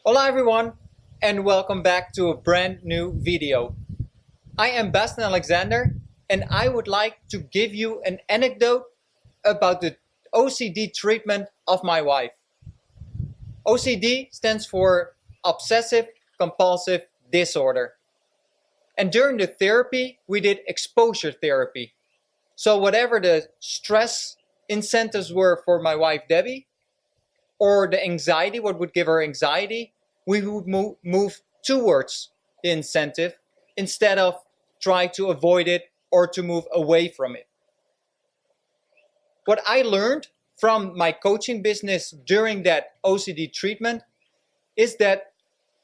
Hola everyone, and welcome back to a brand new video. I am Bastian Alexander, and I would like to give you an anecdote about the OCD treatment of my wife. OCD stands for Obsessive Compulsive Disorder. And during the therapy, we did exposure therapy. So whatever the stress incentives were for my wife Debbie, or the anxiety, what would give her anxiety, we would move towards the incentive instead of try to avoid it or to move away from it. What I learned from my coaching business during that OCD treatment is that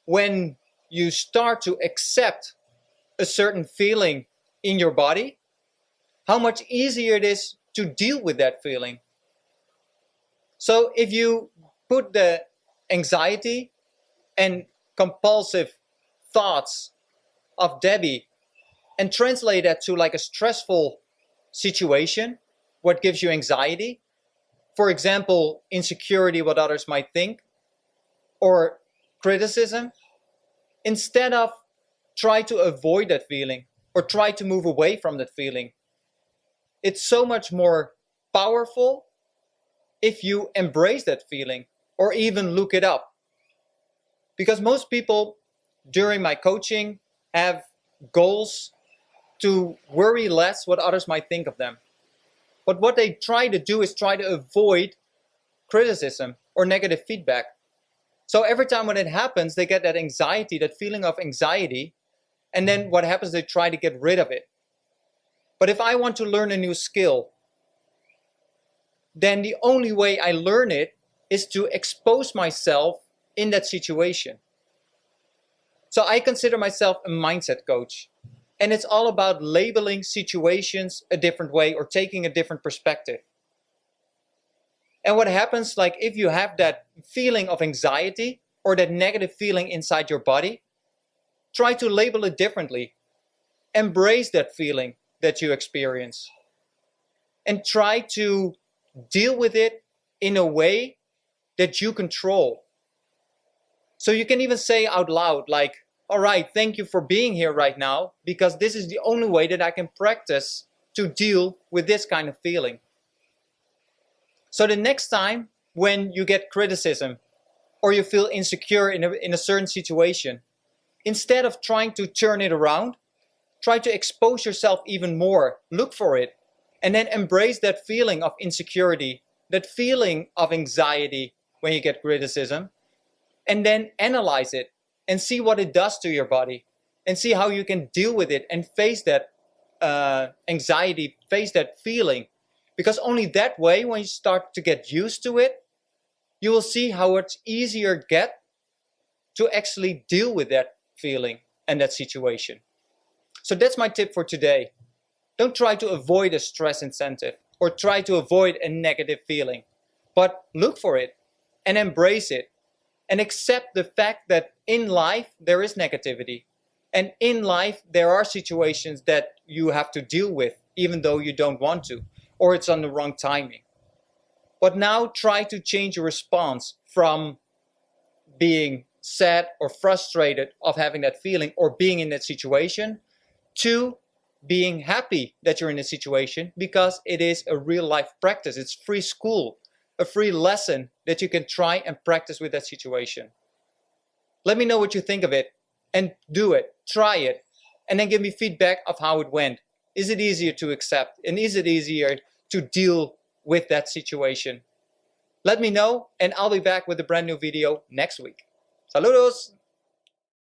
when you start to accept a certain feeling in your body, how much easier it is to deal with that feeling. So if you put the anxiety and compulsive thoughts of Debbie and translate that to like a stressful situation, what gives you anxiety? For example, insecurity, what others might think, or criticism. Instead of try to avoid that feeling or try to move away from that feeling, it's so much more powerful if you embrace that feeling or even look it up. Because most people during my coaching have goals to worry less what others might think of them. But what they try to do is try to avoid criticism or negative feedback. So every time when it happens, they get that anxiety, that feeling of anxiety, and then what happens, they try to get rid of it. But if I want to learn a new skill, then the only way I learn it is to expose myself in that situation. So I consider myself a mindset coach, and it's all about labeling situations a different way or taking a different perspective. And what happens, like if you have that feeling of anxiety or that negative feeling inside your body, try to label it differently. Embrace that feeling that you experience and try to deal with it in a way that you control. So you can even say out loud, like, all right, thank you for being here right now, because this is the only way that I can practice to deal with this kind of feeling. So the next time when you get criticism or you feel insecure in a certain situation, instead of trying to turn it around, try to expose yourself even more, look for it, and then embrace that feeling of insecurity, that feeling of anxiety when you get criticism, and then analyze it and see what it does to your body and see how you can deal with it and face that anxiety, face that feeling. Because only that way, when you start to get used to it, you will see how it's easier it gets to actually deal with that feeling and that situation. So that's my tip for today. Don't try to avoid a stress incentive or try to avoid a negative feeling, but look for it and embrace it and accept the fact that in life there is negativity. And in life there are situations that you have to deal with even though you don't want to, or it's on the wrong timing. But now try to change your response from being sad or frustrated of having that feeling or being in that situation to being happy that you're in a situation, because it is a real life practice. It's free school, a free lesson that you can try and practice with that situation. Let me know what you think of it and do it, try it, and then give me feedback of how it went. Is it easier to accept, and is it easier to deal with that situation? Let me know, and I'll be back with a brand new video next week. Saludos!